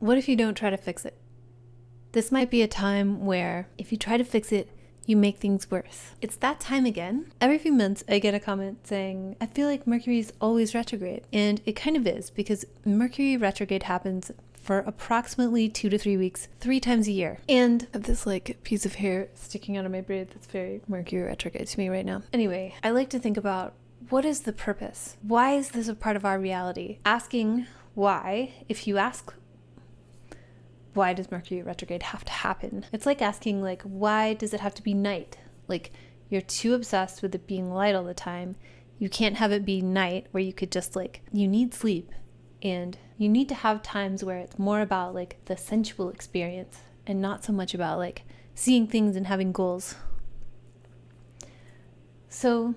what if you don't try to fix it? This might be a time where if you try to fix it, you make things worse. It's that time again. Every few months I get a comment saying, I feel like Mercury is always retrograde. And it kind of is, because Mercury retrograde happens for approximately 2 to 3 weeks, 3 times a year. And I have this like piece of hair sticking out of my braid that's very Mercury retrograde to me right now. Anyway, I like to think about, what is the purpose? Why is this a part of our reality? Asking why, if you ask, why does Mercury retrograde have to happen? It's like asking, like, why does it have to be night? Like, you're too obsessed with it being light all the time. You can't have it be night where you could just like, you need sleep. And you need to have times where it's more about like the sensual experience and not so much about like seeing things and having goals. So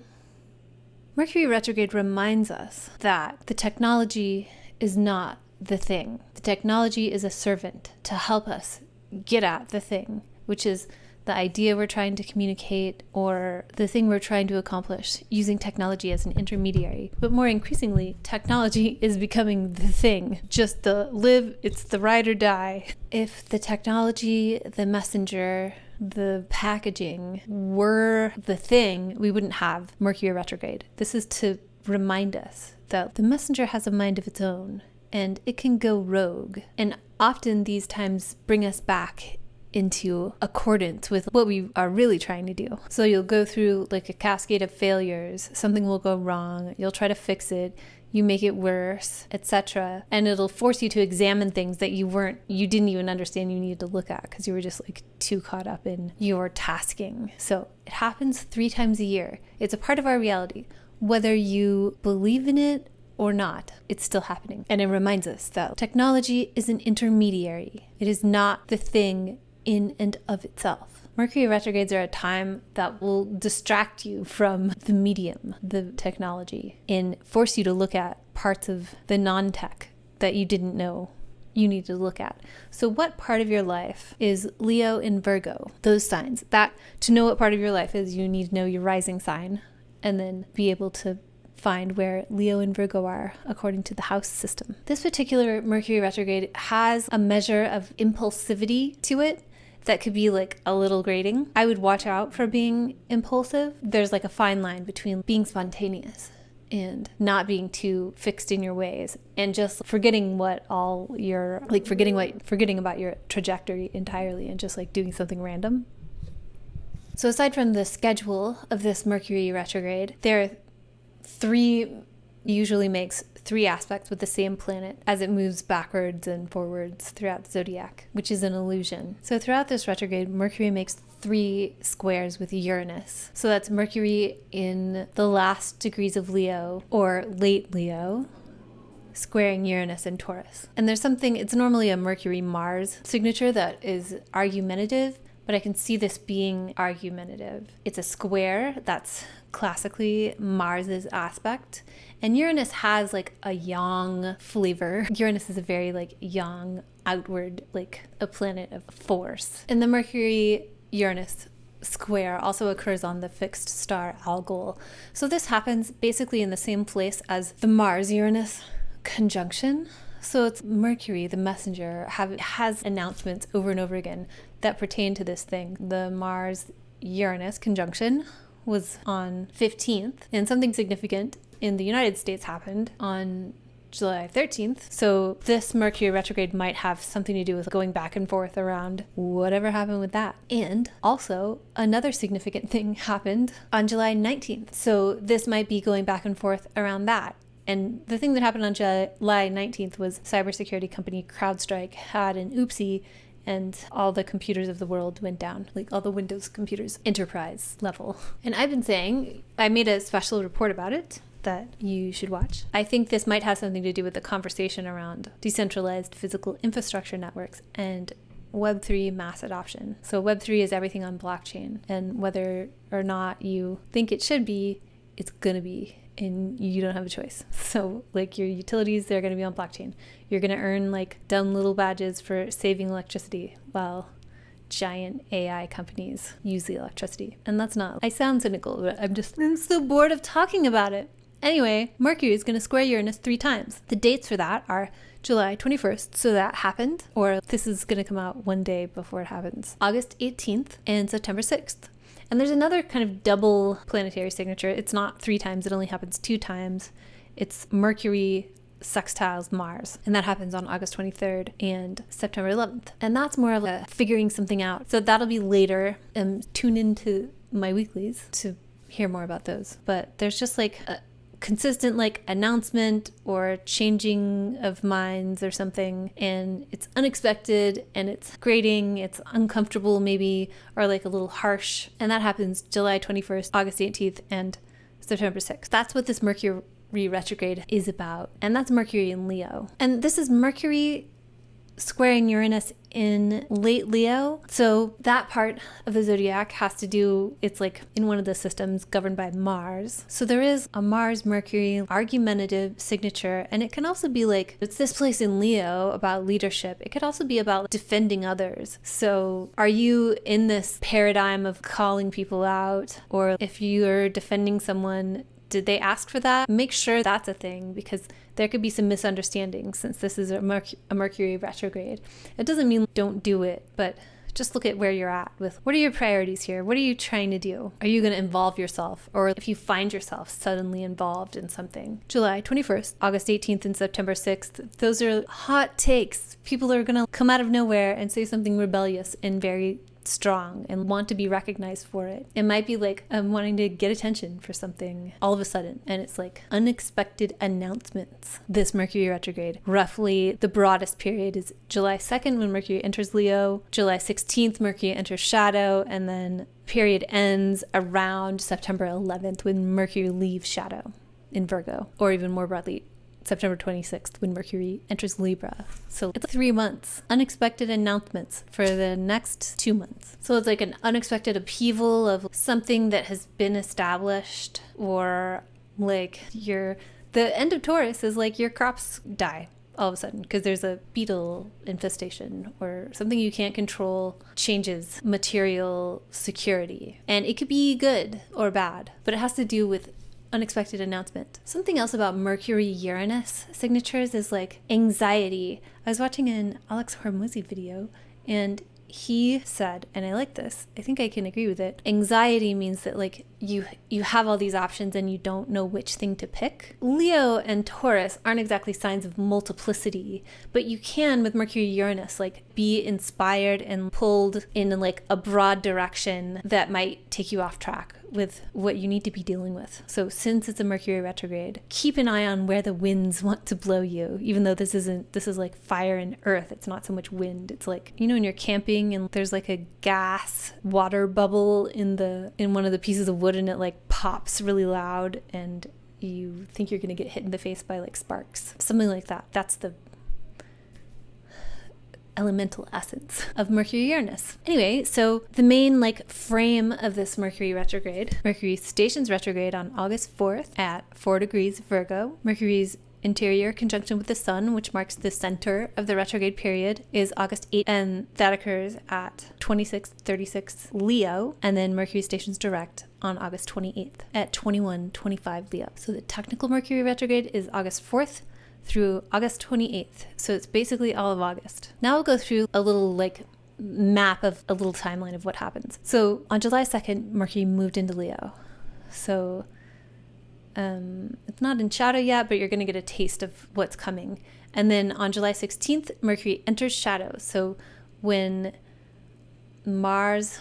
Mercury retrograde reminds us that the technology is not the thing. The technology is a servant to help us get at the thing, which is the idea we're trying to communicate or the thing we're trying to accomplish using technology as an intermediary. But more increasingly, technology is becoming the thing. Just it's the ride or die. If the technology, the messenger, the packaging were the thing, we wouldn't have Mercury retrograde. This is to remind us that the messenger has a mind of its own and it can go rogue. And often these times bring us back into accordance with what we are really trying to do. So you'll go through like a cascade of failures, something will go wrong, you'll try to fix it, you make it worse, etc. And it'll force you to examine things that you didn't even understand you needed to look at because you were just like too caught up in your tasking. So it happens 3 times a year. It's a part of our reality. Whether you believe in it or not, it's still happening. And it reminds us that technology is an intermediary. It is not the thing in and of itself. Mercury retrogrades are a time that will distract you from the medium, the technology, and force you to look at parts of the non-tech that you didn't know you need to look at. So what part of your life is Leo and Virgo? Those signs. That, to know what part of your life is, you need to know your rising sign and then be able to find where Leo and Virgo are according to the house system. This particular Mercury retrograde has a measure of impulsivity to it that could be like a little grating. I would watch out for being impulsive. There's like a fine line between being spontaneous and not being too fixed in your ways and just forgetting about your trajectory entirely and just like doing something random. So aside from the schedule of this Mercury retrograde, usually makes 3 aspects with the same planet as it moves backwards and forwards throughout the zodiac, which is an illusion. So throughout this retrograde, Mercury makes 3 squares with Uranus. So that's Mercury in the last degrees of Leo or late Leo, squaring Uranus and Taurus. And it's normally a Mercury-Mars signature that is argumentative, but I can see this being argumentative. It's a square that's classically Mars's aspect, and Uranus has like a yang flavor. Uranus is a very like yang, outward, like a planet of force. And the Mercury-Uranus square also occurs on the fixed star Algol. So this happens basically in the same place as the Mars-Uranus conjunction. So it's Mercury, the messenger, has announcements over and over again that pertain to this thing. The Mars-Uranus conjunction was on 15th, and something significant in the United States happened on July 13th. So this Mercury retrograde might have something to do with going back and forth around whatever happened with that. And also another significant thing happened on July 19th. So this might be going back and forth around that. And the thing that happened on July 19th was cybersecurity company CrowdStrike had an oopsie and all the computers of the world went down, like all the Windows computers, enterprise level. And I've been saying, I made a special report about it that you should watch. I think this might have something to do with the conversation around decentralized physical infrastructure networks and Web3 mass adoption. So Web3 is everything on blockchain, and whether or not you think it should be, it's gonna be, and you don't have a choice. So like your utilities, they're going to be on blockchain. You're going to earn like dumb little badges for saving electricity while giant AI companies use the electricity. And that's not, I sound cynical, but I'm so bored of talking about it. Anyway, Mercury is going to square Uranus 3 times. The dates for that are July 21st, so that happened, or this is going to come out one day before it happens, August 18th and September 6th. And there's another kind of double planetary signature. It's not 3 times, it only happens 2 times. It's Mercury sextiles Mars, and that happens on August 23rd and September 11th. And that's more of a figuring something out. So that'll be later. Tune into my weeklies to hear more about those. But there's just like a consistent like announcement or changing of minds or something, and it's unexpected and it's grating, it's uncomfortable maybe, or like a little harsh. And that happens July 21st, August 18th, and September 6th. That's what this Mercury retrograde is about. And that's Mercury in Leo. And this is Mercury squaring Uranus in late Leo. So that part of the zodiac has to do, it's like in one of the systems governed by Mars. So there is a Mars-Mercury argumentative signature. And it can also be like, it's this place in Leo about leadership. It could also be about defending others. So are you in this paradigm of calling people out? Or if you're defending someone, did they ask for that? Make sure that's a thing, because there could be some misunderstandings since this is a Mercury retrograde. It doesn't mean don't do it, but just look at where you're at with what are your priorities here? What are you trying to do? Are you going to involve yourself? Or if you find yourself suddenly involved in something. July 21st, August 18th, and September 6th, those are hot takes. People are going to come out of nowhere and say something rebellious and very strong and want to be recognized for it. It might be like wanting to get attention for something all of a sudden, and it's like unexpected announcements. This Mercury retrograde, roughly the broadest period is July 2nd when Mercury enters Leo, July 16th Mercury enters Shadow, and then period ends around September 11th when Mercury leaves Shadow in Virgo, or even more broadly September 26th when Mercury enters Libra. So it's 3 months. Unexpected announcements for the next 2 months. So it's like an unexpected upheaval of something that has been established, or like the end of Taurus is like your crops die all of a sudden because there's a beetle infestation or something you can't control changes material security. And it could be good or bad, but it has to do with unexpected announcement. Something else about Mercury-Uranus signatures is like anxiety. I was watching an Alex Hormozy video, and he said, and I like this, I think I can agree with it, anxiety means that like you have all these options and you don't know which thing to pick. Leo and Taurus aren't exactly signs of multiplicity, but you can, with Mercury-Uranus, like be inspired and pulled in like a broad direction that might take you off track with what you need to be dealing with. So since it's a Mercury retrograde, keep an eye on where the winds want to blow you, even though this is like fire and earth. It's not so much wind. It's like, you know, when you're camping and there's like a gas water bubble in one of the pieces of wood, and it like pops really loud and you think you're going to get hit in the face by like sparks. Something like that. That's the elemental essence of Mercury-Uranus. Anyway, so the main like frame of this Mercury retrograde, Mercury stations retrograde on August 4th at 4 degrees Virgo. Mercury's interior conjunction with the Sun, which marks the center of the retrograde period, is August 8th, and that occurs at 26:36 Leo, and then Mercury stations direct on August 28th at 21:25 Leo. So the technical Mercury retrograde is August 4th through August 28th. So it's basically all of August. Now we'll go through a little like map of a little timeline of what happens. So on July 2nd, Mercury moved into Leo. So it's not in shadow yet, but you're going to get a taste of what's coming. And then on July 16th, Mercury enters shadow. So when Mars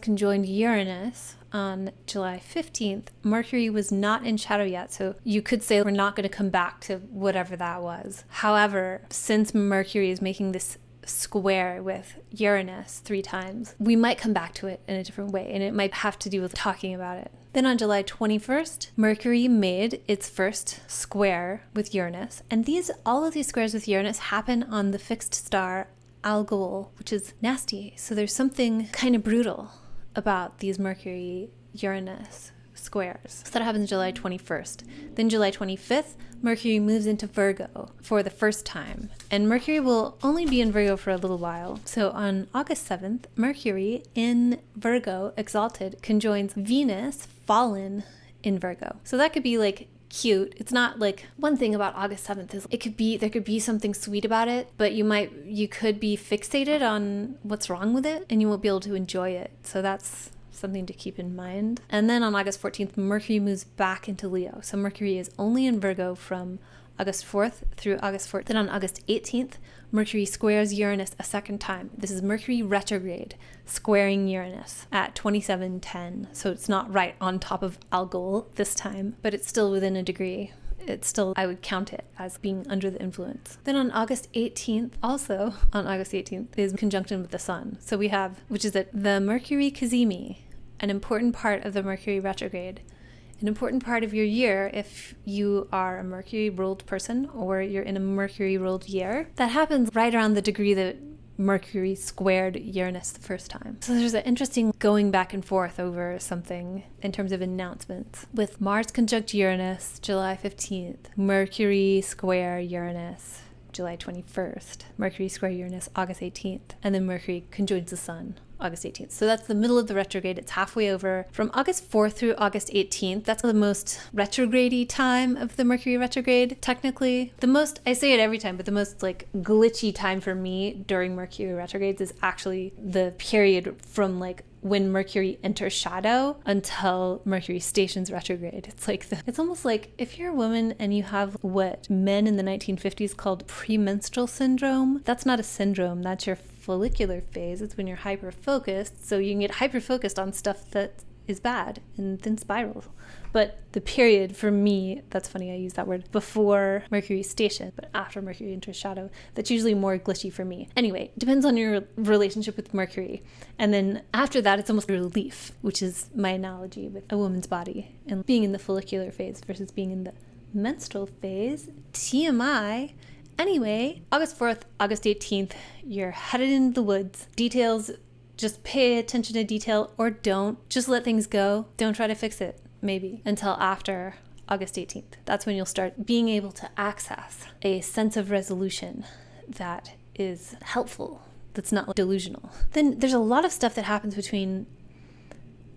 conjoined Uranus on July 15th, Mercury was not in shadow yet. So you could say we're not going to come back to whatever that was. However, since Mercury is making this square with Uranus 3 times, we might come back to it in a different way, and it might have to do with talking about it. Then on July 21st, Mercury made its first square with Uranus, and all of these squares with Uranus happen on the fixed star Algol, which is nasty. So there's something kind of brutal about these Mercury-Uranus squares. So that happens July 21st. Then July 25th, Mercury moves into Virgo for the first time. And Mercury will only be in Virgo for a little while. So on August 7th, Mercury in Virgo, exalted, conjoins Venus, fallen, in Virgo. So that could be like cute. It's not like, one thing about August 7th is there could be something sweet about it, but you could be fixated on what's wrong with it and you won't be able to enjoy it. So that's something to keep in mind. And then on August 14th, Mercury moves back into Leo. So Mercury is only in Virgo from August 4th through August 4th. Then on August 18th, Mercury squares Uranus a second time. This is Mercury retrograde squaring Uranus at 2710. So it's not right on top of Algol this time, but it's still within a degree. It's still, I would count it as being under the influence. Then on August 18th, also on August 18th, is conjunction with the Sun. So we have, which is the Mercury Cazimi, an important part of the Mercury retrograde. An important part of your year if you are a Mercury ruled person or you're in a Mercury ruled year. That happens right around the degree that Mercury squared Uranus the first time. So there's an interesting going back and forth over something in terms of announcements. With Mars conjunct Uranus, July 15th, Mercury square Uranus, July 21st, Mercury square Uranus, August 18th, and then Mercury conjoins the Sun, August 18th. So that's the middle of the retrograde. It's halfway over. From August 4th through August 18th, that's the most retrograde-y time of the Mercury retrograde, technically. The most, I say it every time, but the most like glitchy time for me during Mercury retrogrades is actually the period from like when Mercury enters shadow until Mercury stations retrograde. It's almost like if you're a woman and you have what men in the 1950s called premenstrual syndrome, that's not a syndrome, that's your follicular phase. It's when you're hyper-focused, so you can get hyper-focused on stuff that is bad and then spiral. But the period for me, that's funny I use that word, before Mercury station, but after Mercury enters shadow, that's usually more glitchy for me. Anyway, depends on your relationship with Mercury. And then after that, it's almost relief, which is my analogy with a woman's body and being in the follicular phase versus being in the menstrual phase. TMI. Anyway, August 4th, August 18th, you're headed into the woods. Details, just pay attention to detail or don't. Just let things go. Don't try to fix it, maybe, until after August 18th. That's when you'll start being able to access a sense of resolution that is helpful, that's not delusional. Then there's a lot of stuff that happens between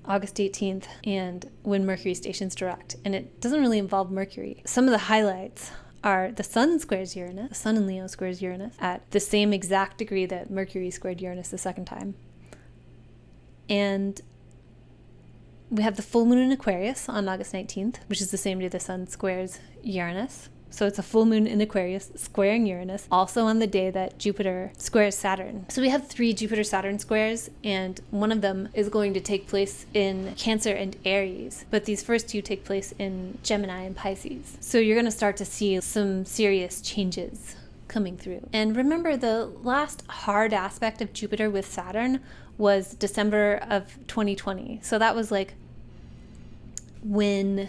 August 18th and when Mercury stations direct, and it doesn't really involve Mercury. Some of the highlights are the Sun squares Uranus. The Sun in Leo squares Uranus at the same exact degree that Mercury squared Uranus the second time. And we have the full moon in Aquarius on August 19th, which is the same day the Sun squares Uranus. So it's a full moon in Aquarius squaring Uranus, also on the day that Jupiter squares Saturn. So we have 3 Jupiter-Saturn squares, and one of them is going to take place in Cancer and Aries, but these first 2 take place in Gemini and Pisces. So you're going to start to see some serious changes coming through. And remember, the last hard aspect of Jupiter with Saturn was December of 2020. So that was like when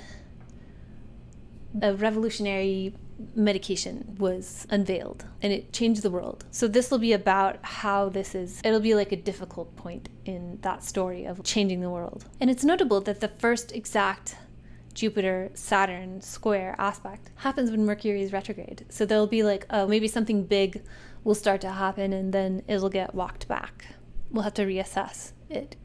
a revolutionary medication was unveiled and it changed the world. So this will be about how it'll be like a difficult point in that story of changing the world. And it's notable that the first exact Jupiter-Saturn square aspect happens when Mercury is retrograde. So there'll be like, maybe something big will start to happen and then it'll get walked back. We'll have to reassess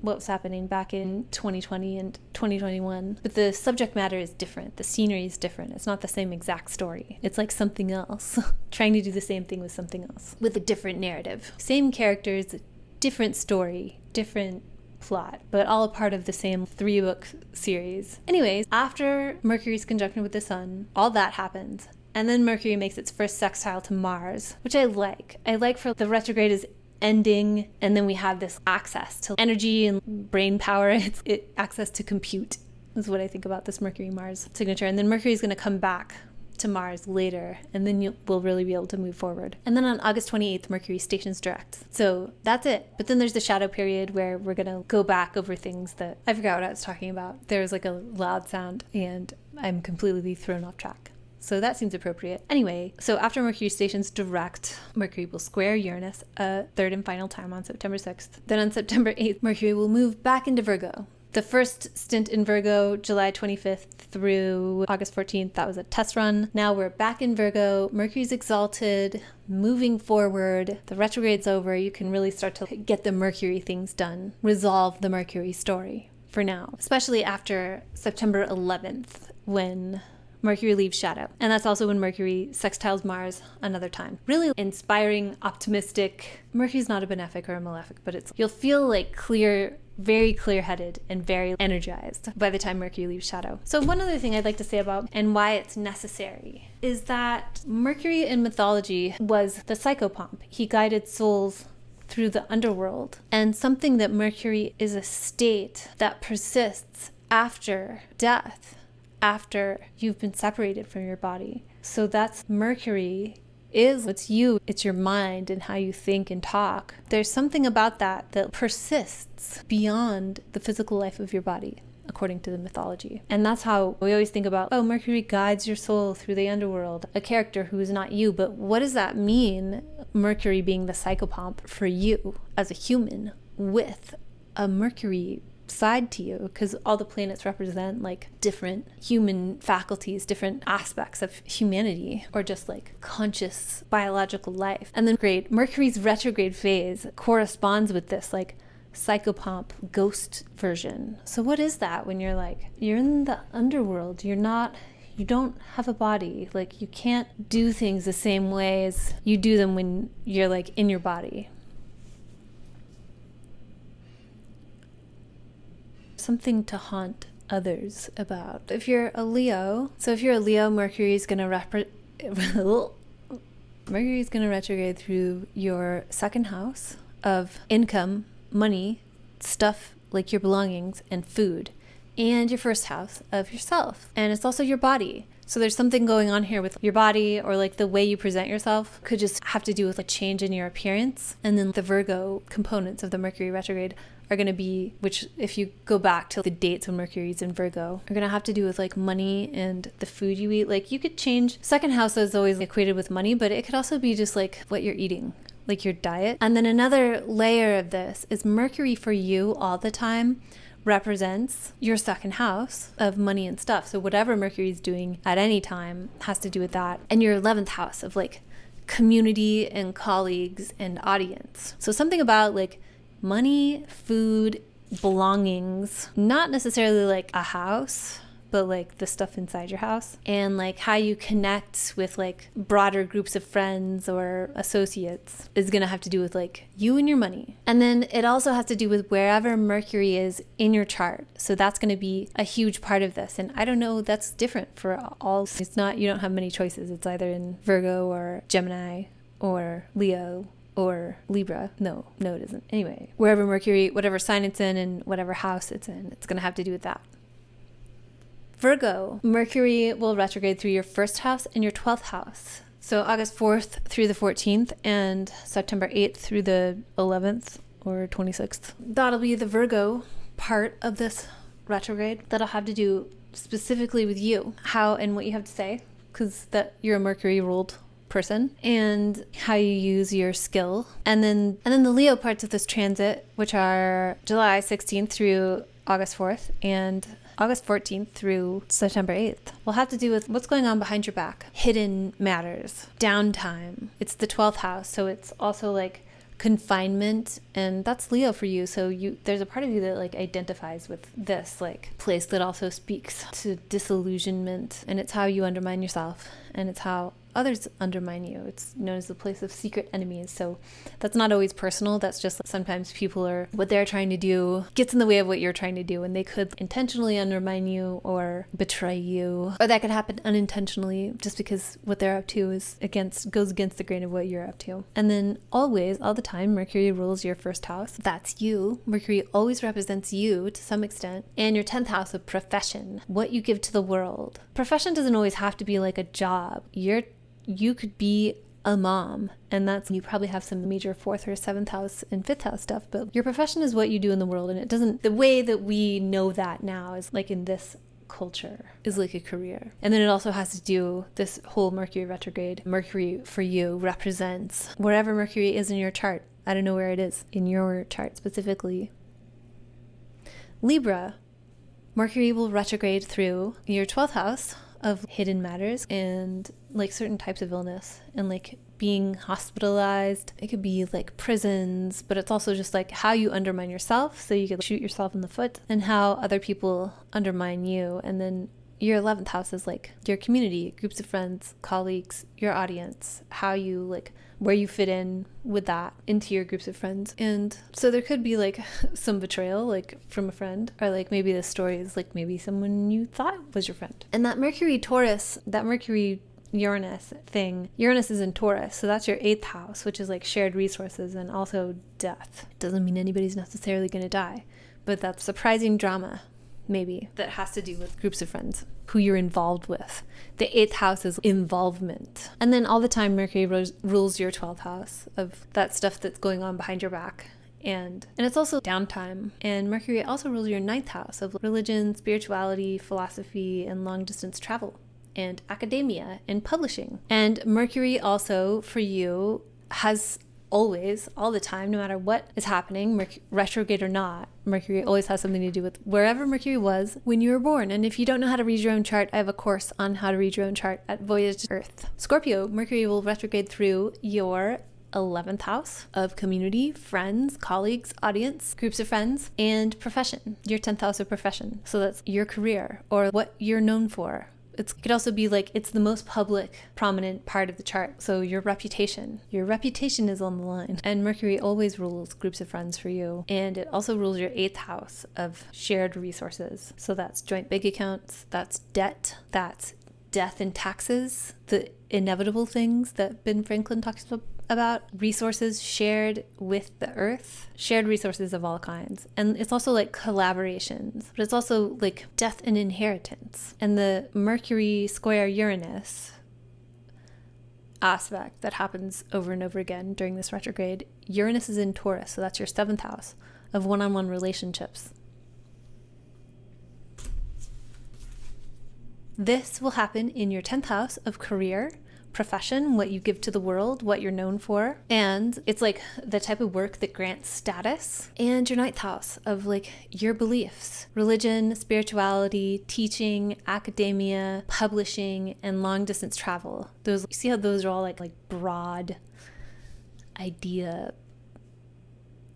what was happening back in 2020 and 2021. But the subject matter is different. The scenery is different. It's not the same exact story. It's like something else, trying to do the same thing with something else, with a different narrative. Same characters, different story, different plot, but all a part of the same 3-book series. Anyways, after Mercury's conjunction with the Sun, all that happens. And then Mercury makes its first sextile to Mars, which I like. I like for the retrograde is ending, and then we have this access to energy and brain power. It's access to compute is what I think about this Mercury-Mars signature. And then Mercury is going to come back to Mars later, and then we'll really be able to move forward. And then on August 28th, Mercury stations direct. So that's it. But then there's the shadow period where we're going to go back over things that I forgot what I was talking about. There's like a loud sound, and I'm completely thrown off track. So that seems appropriate. Anyway, so after Mercury stations direct, Mercury will square Uranus a third and final time on September 6th. Then on September 8th, Mercury will move back into Virgo. The first stint in Virgo, July 25th through August 14th, that was a test run. Now we're back in Virgo. Mercury's exalted, moving forward. The retrograde's over. You can really start to get the Mercury things done. Resolve the Mercury story. for now, especially after September 11th when Mercury leaves shadow. And that's also when Mercury sextiles Mars another time. Really inspiring, optimistic. Mercury's not a benefic or a malefic, but you'll feel like clear, very clear-headed and very energized by the time Mercury leaves shadow. So one other thing I'd like to say about and why it's necessary is that Mercury in mythology was the psychopomp. He guided souls through the underworld. And something that Mercury is a state that persists after death, after you've been separated from your body. So that's Mercury it's you, it's your mind and how you think and talk. There's something about that that persists beyond the physical life of your body, according to the mythology. And that's how we always think about, oh, Mercury guides your soul through the underworld, a character who is not you. But what does that mean, Mercury being the psychopomp for you as a human with a Mercury side to you? Because all the planets represent like different human faculties, different aspects of humanity, or just like conscious biological life. And then Mercury's retrograde phase corresponds with this like psychopomp ghost version. So what is that when you're in the underworld? You don't have a body. Like, you can't do things the same way as you do them when you're like in your body. Something to haunt others about. If you're a Leo, Mercury is going to retrograde through your second house of income, money, stuff like your belongings and food, and your first house of yourself. And it's also your body. So there's something going on here with your body, or like the way you present yourself could just have to do with a change in your appearance. And then the Virgo components of the Mercury retrograde are going to be, which if you go back to the dates when Mercury's in Virgo, are going to have to do with like money and the food you eat. Like, you could change. Second house is always equated with money, but it could also be just like what you're eating, like your diet. And then another layer of this is Mercury for you all the time represents your second house of money and stuff. So whatever Mercury's doing at any time has to do with that. And your 11th house of like community and colleagues and audience. So something about like money, food, belongings, not necessarily like a house, but like the stuff inside your house, and like how you connect with like broader groups of friends or associates is going to have to do with like you and your money. And then it also has to do with wherever Mercury is in your chart. So that's going to be a huge part of this. And I don't know, that's different for all. It's not, you don't have many choices. It's either in Virgo or Gemini or Leo or Libra. No, it isn't. Anyway, wherever Mercury, whatever sign it's in and whatever house it's in, it's going to have to do with that. Virgo, Mercury will retrograde through your first house and your 12th house. So August 4th through the 14th and September 8th through the 11th or 26th. That'll be the Virgo part of this retrograde. That'll have to do specifically with you, how and what you have to say, because that you're a Mercury ruled person, and how you use your skill. And then the Leo parts of this transit, which are July 16th through August 4th and August 14th through September 8th, will have to do with what's going on behind your back, hidden matters, downtime. It's the 12th house, so it's also like confinement, and that's Leo for you. So there's a part of you that like identifies with this like place that also speaks to disillusionment, and it's how you undermine yourself, and it's how others undermine you. It's known as the place of secret enemies. So that's not always personal. That's just sometimes what they're trying to do gets in the way of what you're trying to do, and they could intentionally undermine you or betray you, or that could happen unintentionally just because what they're up to goes against the grain of what you're up to. And then always, all the time, Mercury rules your first house. That's you. Mercury always represents you to some extent. And your 10th house of profession, what you give to the world. Profession doesn't always have to be like a job. You could be a mom, and you probably have some major 4th or 7th house and 5th house stuff, but your profession is what you do in the world, and the way that we know that now is like in this culture is like a career. And then it also has to do, this whole Mercury retrograde, Mercury for you represents wherever Mercury is in your chart. I don't know where it is in your chart specifically. Libra, Mercury will retrograde through your 12th house of hidden matters and like certain types of illness and like being hospitalized. It could be like prisons, but it's also just like how you undermine yourself so you could shoot yourself in the foot, and how other people undermine you. And then your 11th house is like your community, groups of friends, colleagues, your audience, how you like, where you fit in with that into your groups of friends. And so there could be like some betrayal, like from a friend, or like maybe the story is like maybe someone you thought was your friend. And that Mercury Taurus, that Mercury Uranus thing, Uranus is in Taurus, so that's your 8th house, which is like shared resources and also death. It doesn't mean anybody's necessarily going to die, but that surprising drama maybe that has to do with groups of friends who you're involved with. The 8th house is involvement. And then all the time Mercury rules your 12th house of that stuff that's going on behind your back. And it's also downtime. And Mercury also rules your 9th house of religion, spirituality, philosophy, and long distance travel, and academia and publishing. And Mercury also for you has always, all the time, no matter what is happening, retrograde or not, Mercury always has something to do with wherever Mercury was when you were born. And if you don't know how to read your own chart, I have a course on how to read your own chart at Voyage to Earth. Scorpio, Mercury will retrograde through your 11th house of community, friends, colleagues, audience, groups of friends, and profession. Your 10th house of profession. So that's your career or what you're known for. It could also be like it's the most public, prominent part of the chart. So your reputation is on the line. And Mercury always rules groups of friends for you. And it also rules your 8th house of shared resources. So that's joint bank accounts, that's debt, that's death and taxes, the inevitable things that Ben Franklin talks about, resources shared with the earth, shared resources of all kinds. And it's also like collaborations, but it's also like death and inheritance. And the Mercury square Uranus aspect that happens over and over again during this retrograde, Uranus is in Taurus, so that's your 7th house of one-on-one relationships. This will happen in your 10th house of career, profession, what you give to the world, what you're known for. And it's like the type of work that grants status. And your 9th house of like your beliefs, religion, spirituality, teaching, academia, publishing, and long distance travel. Those, you see how those are all like broad idea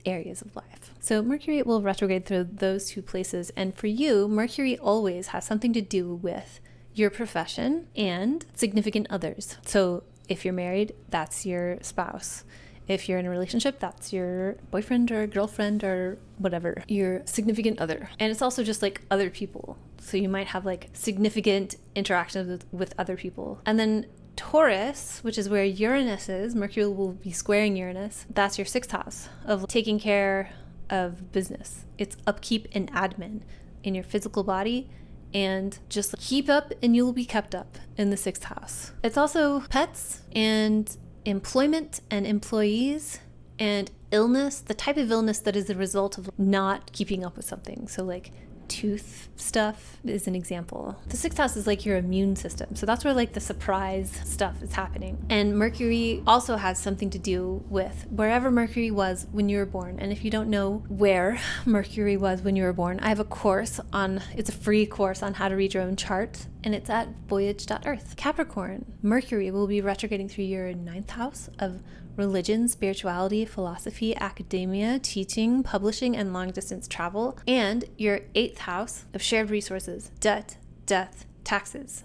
areas of life. So Mercury will retrograde through those two places. And for you, Mercury always has something to do with your profession and significant others. So if you're married, that's your spouse. If you're in a relationship, that's your boyfriend or girlfriend or whatever, your significant other. And it's also just like other people. So you might have like significant interactions with other people. And then Taurus, which is where Uranus is, Mercury will be squaring Uranus. That's your 6th house of taking care of business. It's upkeep and admin in your physical body. And just keep up and you'll be kept up in the 6th house. It's also pets and employment and employees and illness, the type of illness that is the result of not keeping up with something. So like tooth stuff is an example. The 6th house is like your immune system. So that's where like the surprise stuff is happening. And Mercury also has something to do with wherever Mercury was when you were born. And if you don't know where Mercury was when you were born, I have a course it's a free course on how to read your own chart. And it's at voyage.earth. Capricorn, Mercury will be retrograding through your 9th house of religion, spirituality, philosophy, academia, teaching, publishing, and long distance travel, and your 8th house of shared resources, debt, death, taxes,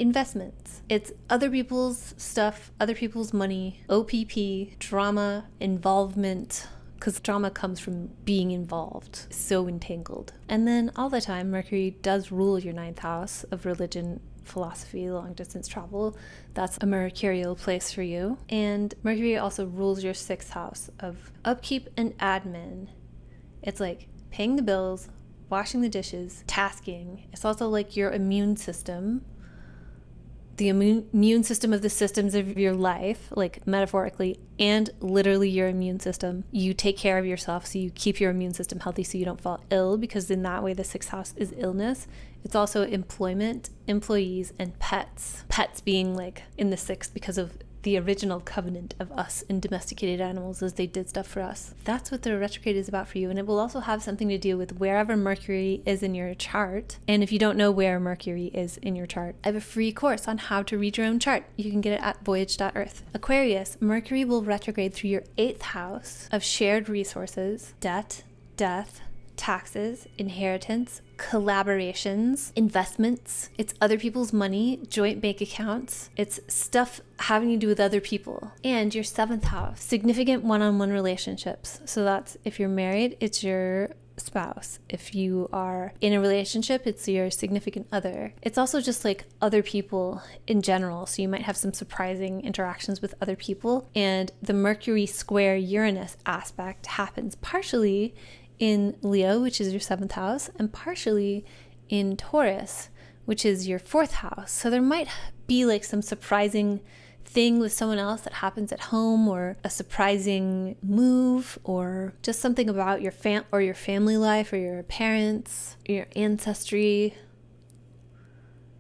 investments. It's other people's stuff, other people's money, OPP, drama, involvement, because drama comes from being involved, so entangled. And then all the time, Mercury does rule your 9th house of religion, philosophy, long distance travel. That's a mercurial place for you. And Mercury also rules your 6th house of upkeep and admin. It's like paying the bills, washing the dishes, tasking. It's also like your immune system, the immune system of the systems of your life, like metaphorically and literally your immune system. You take care of yourself so you keep your immune system healthy so you don't fall ill, because in that way the 6th house is illness. It's also employment, employees, and pets. Pets being like in the 6th because of the original covenant of us and domesticated animals as they did stuff for us. That's what the retrograde is about for you. And it will also have something to do with wherever Mercury is in your chart. And if you don't know where Mercury is in your chart, I have a free course on how to read your own chart. You can get it at voyage.earth. Aquarius, Mercury will retrograde through your 8th house of shared resources, debt, death, taxes, inheritance, collaborations, investments. It's other people's money, joint bank accounts. It's stuff having to do with other people. And your 7th house, significant one-on-one relationships. So that's if you're married, it's your spouse. If you are in a relationship, it's your significant other. It's also just like other people in general. So you might have some surprising interactions with other people. And the Mercury square Uranus aspect happens partially in Leo, which is your 7th house, and partially in Taurus, which is your 4th house. So there might be like some surprising thing with someone else that happens at home, or a surprising move, or just something about your family life, or your parents, your ancestry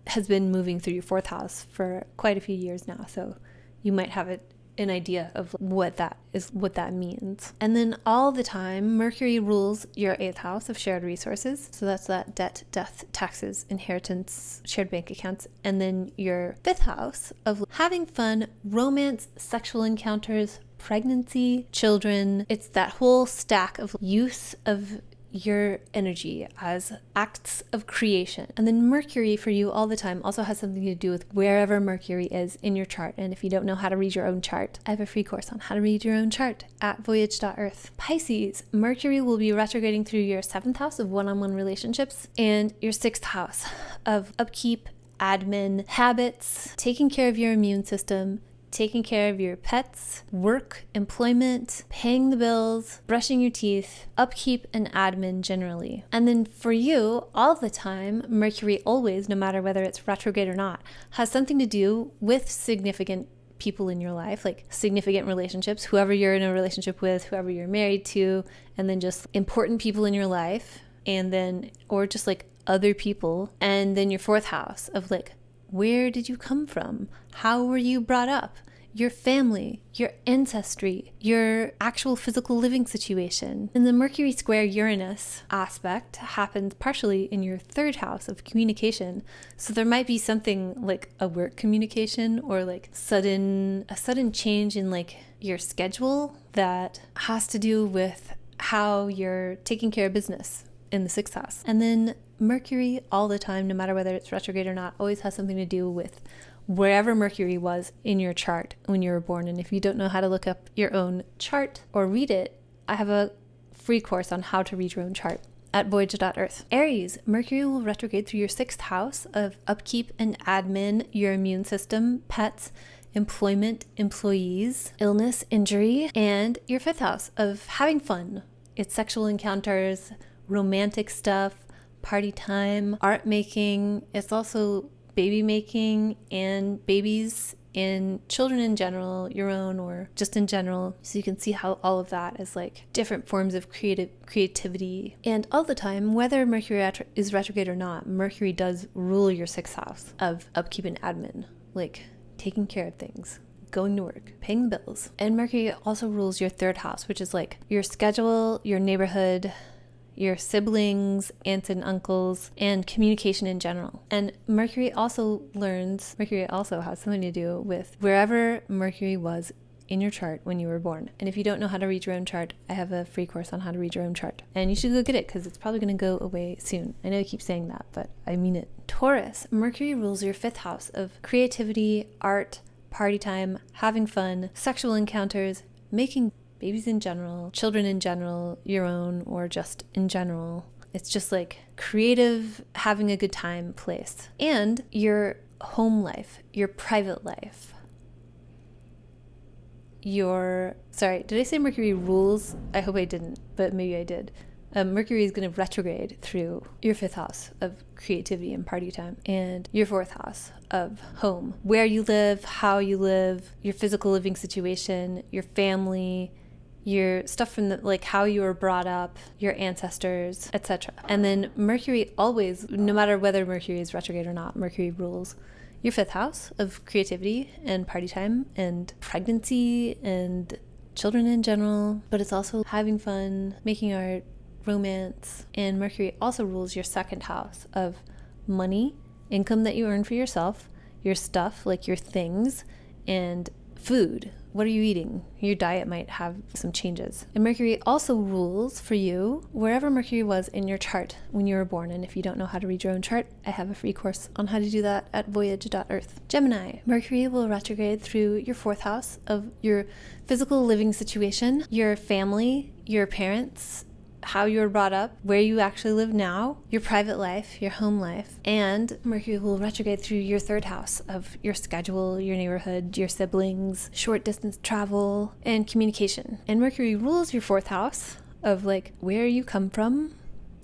has been moving through your 4th house for quite a few years now. So you might have an idea of what that means. And then all the time, Mercury rules your 8th house of shared resources. So that's that debt, death, taxes, inheritance, shared bank accounts. And then your 5th house of having fun, romance, sexual encounters, pregnancy, children. It's that whole stack of use of your energy as acts of creation. And then Mercury for you all the time also has something to do with wherever Mercury is in your chart. And if you don't know how to read your own chart, I have a free course on how to read your own chart at voyage.earth. Pisces, Mercury will be retrograding through your 7th house of one-on-one relationships and your 6th house of upkeep, admin, habits, taking care of your immune system, taking care of your pets, work, employment, paying the bills, brushing your teeth, upkeep and admin generally. And then for you, all the time, Mercury always, no matter whether it's retrograde or not, has something to do with significant people in your life, like significant relationships, whoever you're in a relationship with, whoever you're married to, and then just important people in your life, and then, or just like other people. And then your 4th house of like, where did you come from? How were you brought up? Your family, your ancestry, your actual physical living situation. And the Mercury square Uranus aspect happens partially in your 3rd house of communication. So there might be something like a work communication, or like a sudden change in like your schedule that has to do with how you're taking care of business in the 6th house. And then Mercury all the time, no matter whether it's retrograde or not, always has something to do with wherever Mercury was in your chart when you were born. And if you don't know how to look up your own chart or read it, I have a free course on how to read your own chart at voyage.earth. Aries, Mercury will retrograde through your 6th house of upkeep and admin, your immune system, pets, employment, employees, illness, injury, and your 5th house of having fun. It's sexual encounters, romantic stuff, party time, art making. It's also baby making and babies and children in general, your own or just in general. So you can see how all of that is like different forms of creativity. And all the time, whether Mercury is retrograde or not, Mercury does rule your 6th house of upkeep and admin, like taking care of things, going to work, paying the bills. And Mercury also rules your 3rd house, which is like your schedule, your neighborhood, your siblings, aunts and uncles, and communication in general. And Mercury also has something to do with wherever Mercury was in your chart when you were born. And if you don't know how to read your own chart, I have a free course on how to read your own chart. And you should go get it because it's probably going to go away soon. I know I keep saying that, but I mean it. Taurus, Mercury rules your 5th house of creativity, art, party time, having fun, sexual encounters, making babies in general, children in general, your own, or just in general. It's just like creative, having a good time place. And your home life, your private life. Sorry, did I say Mercury rules? I hope I didn't, but maybe I did. Mercury is going to retrograde through your 5th house of creativity and party time, and your 4th house of home, where you live, how you live, your physical living situation, your family, your stuff from like how you were brought up, your ancestors, etc. And then Mercury always, no matter whether Mercury is retrograde or not, Mercury rules your 5th house of creativity and party time and pregnancy and children in general, but it's also having fun, making art, romance. And Mercury also rules your 2nd house of money, income that you earn for yourself, your stuff, like your things, and food. What are you eating? Your diet might have some changes. And Mercury also rules for you wherever Mercury was in your chart when you were born. And if you don't know how to read your own chart, I have a free course on how to do that at voyage.earth. Gemini, Mercury will retrograde through your 4th house of your physical living situation, your family, your parents, how you were brought up, where you actually live now, your private life, your home life. And Mercury will retrograde through your 3rd house of your schedule, your neighborhood, your siblings, short distance travel, and communication. And Mercury rules your 4th house of like where you come from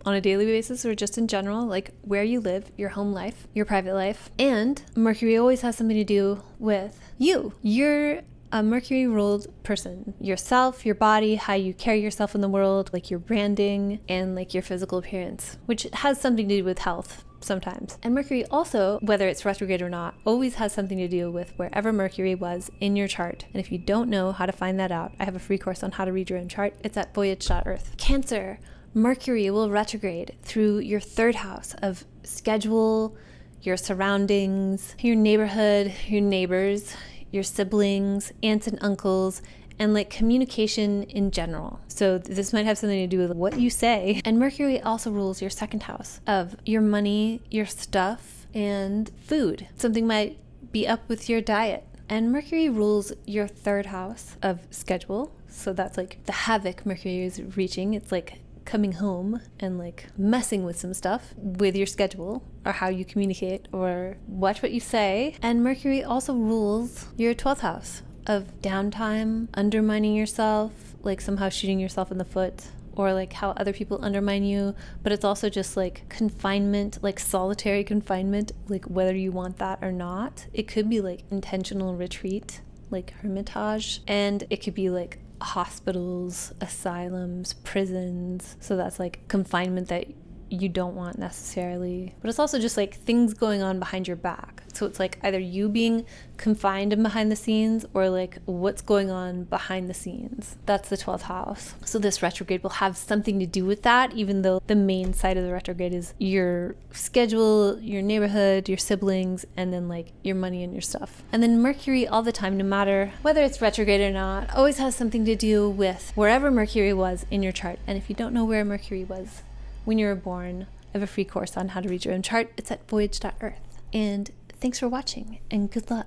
on a daily basis or just in general, like where you live, your home life, your private life. And Mercury always has something to do with you. You're a Mercury ruled person, yourself, your body, how you carry yourself in the world, like your branding and like your physical appearance, which has something to do with health sometimes. And Mercury also, whether it's retrograde or not, always has something to do with wherever Mercury was in your chart. And if you don't know how to find that out, I have a free course on how to read your own chart. It's at voyage.earth. Cancer, Mercury will retrograde through your 3rd house of schedule, your surroundings, your neighborhood, your neighbors, your siblings, aunts and uncles, and like communication in general. So this might have something to do with what you say. And Mercury also rules your 2nd house of your money, your stuff, and food. Something might be up with your diet. And Mercury rules your 3rd house of schedule. So that's like the havoc Mercury is reaching. It's like coming home and like messing with some stuff with your schedule or how you communicate or watch what you say. And Mercury also rules your 12th house of downtime, undermining yourself, like somehow shooting yourself in the foot, or like how other people undermine you. But it's also just like confinement, like solitary confinement, like whether you want that or not. It could be like intentional retreat, like hermitage, and it could be like hospitals, asylums, prisons. So that's like confinement that you don't want necessarily. But it's also just like things going on behind your back. So it's like either you being confined and behind the scenes or like what's going on behind the scenes. That's the 12th house. So this retrograde will have something to do with that, even though the main side of the retrograde is your schedule, your neighborhood, your siblings, and then like your money and your stuff. And then Mercury all the time, no matter whether it's retrograde or not, always has something to do with wherever Mercury was in your chart. And if you don't know where Mercury was when you were born, I have a free course on how to read your own chart. It's at voyage.earth. And thanks for watching and good luck.